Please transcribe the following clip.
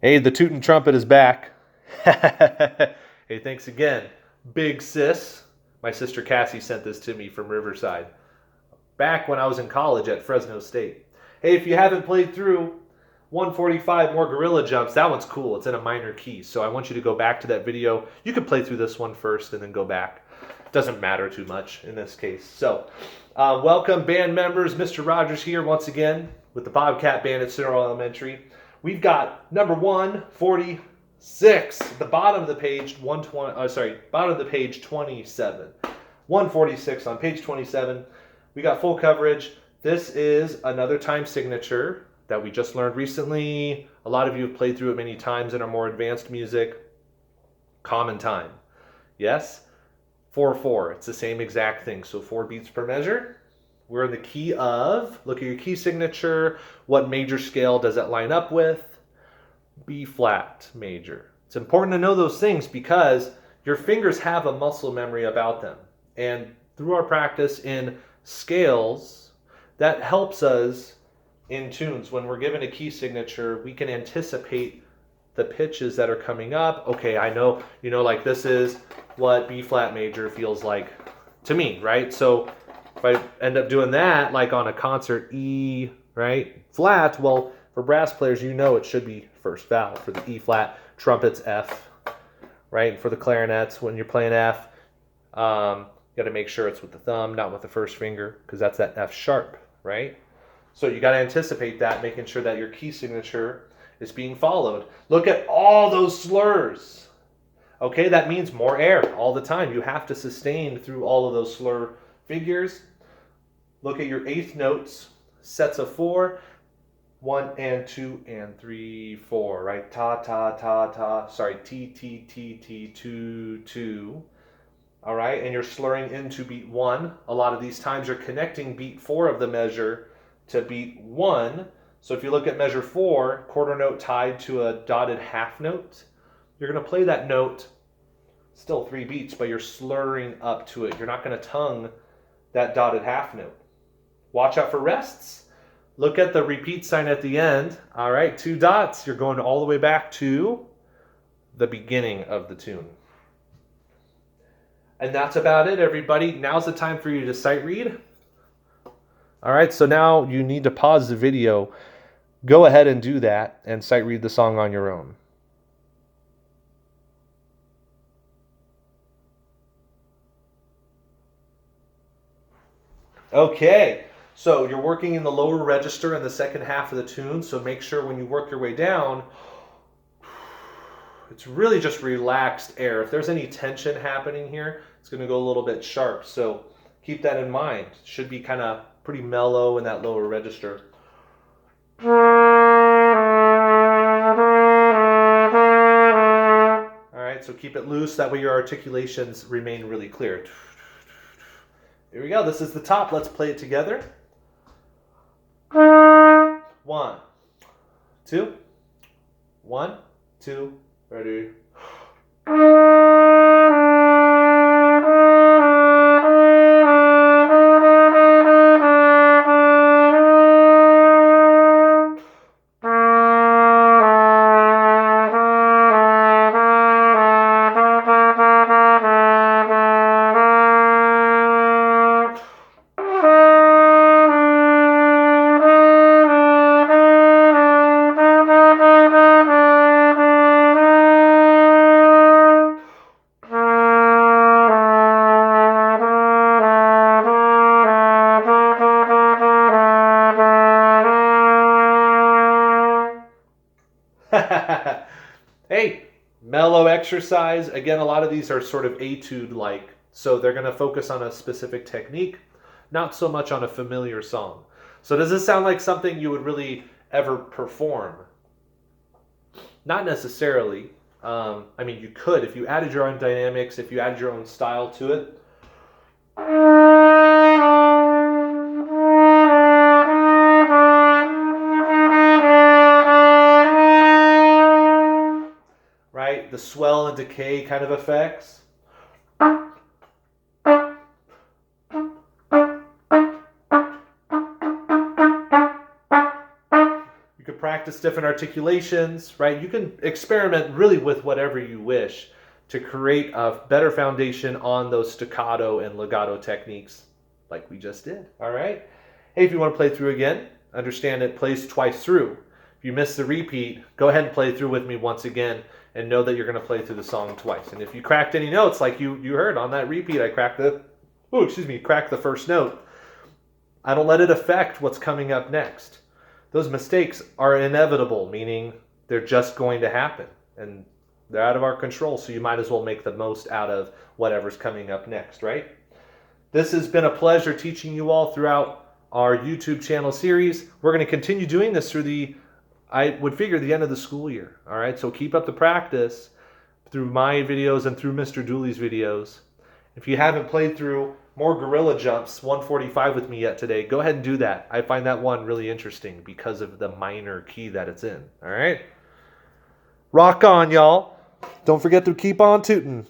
Hey, the tootin' trumpet is back. Hey, thanks again. Big Sis. My sister Cassie sent this to me from Riverside. Back when I was in college at Fresno State. Hey, if you haven't played through 145 More Gorilla Jumps, that one's cool. It's in a minor key. So I want you to go back to that video. You could play through this one first and then go back. Doesn't matter too much in this case. So, welcome band members. Mr. Rogers here once again with the Bobcat Band at Center Elementary. We've got number 146 at the bottom of the page, bottom of the page 27. 146 on page 27. We got full coverage. This is another time signature that we just learned recently. A lot of you have played through it many times in our more advanced music. Common time. Yes? 4/4. It's the same exact thing. So 4 beats per measure. We're in the key of, look at your key signature. What major scale does that line up with? B flat major. It's important to know those things because your fingers have a muscle memory about them. And through our practice in scales, that helps us in tunes. When we're given a key signature, we can anticipate the pitches that are coming up. Okay, I know, like this is what B flat major feels like to me, right? So if I end up doing that, like on a concert, E, right, flat, well, for brass players, it should be first vowel. For the E flat, trumpets, F, right? And for the clarinets, when you're playing F, you got to make sure it's with the thumb, not with the first finger, because that's that F sharp, right? So you got to anticipate that, making sure that your key signature is being followed. Look at all those slurs. Okay, that means more air all the time. You have to sustain through all of those slur figures. Look at your eighth notes, sets of 4, 1 and 2 and 3, 4, right? Ta, ta, ta, ta. Sorry, T, T, T, T, 2, 2. All right, and you're slurring into beat 1. A lot of these times you're connecting beat 4 of the measure to beat 1. So if you look at measure 4, quarter note tied to a dotted half note, you're going to play that note, still 3 beats, but you're slurring up to it. You're not going to tongue that dotted half note. Watch out for rests. Look at the repeat sign at the end. All right, 2 dots. You're going all the way back to the beginning of the tune. And that's about it, everybody. Now's the time for you to sight read. All right, so now you need to pause the video. Go ahead and do that and sight read the song on your own. Okay, so you're working in the lower register in the second half of the tune, so make sure when you work your way down, it's really just relaxed air. If there's any tension happening here, it's going to go a little bit sharp, so keep that in mind. It should be kind of pretty mellow in that lower register. All right, so keep it loose, that way your articulations remain really clear. Here we go. This is the top. Let's play it together. 1, 2, 1, 2, ready. Hey, mellow exercise. Again, a lot of these are sort of etude-like, so they're going to focus on a specific technique, not so much on a familiar song. So does this sound like something you would really ever perform? Not necessarily. I mean, you could if you added your own dynamics, if you added your own style to it. Right? The swell and decay kind of effects. practice different articulations, right? You can experiment really with whatever you wish to create a better foundation on those staccato and legato techniques like we just did, all right? Hey, if you want to play through again, understand it plays twice through. If you missed the repeat, go ahead and play through with me once again and know that you're going to play through the song twice. And if you cracked any notes, like you heard on that repeat, I cracked the first note. I don't let it affect what's coming up next. Those mistakes are inevitable, meaning they're just going to happen. And they're out of our control, so you might as well make the most out of whatever's coming up next, right? This has been a pleasure teaching you all throughout our YouTube channel series. We're going to continue doing this through I would figure, the end of the school year, all right? So keep up the practice through my videos and through Mr. Dooley's videos. If you haven't played through more gorilla jumps 145 with me yet today, go ahead and do that. I find that one really interesting because of the minor key that it's in, all right? Rock on, y'all. Don't forget to keep on tootin'.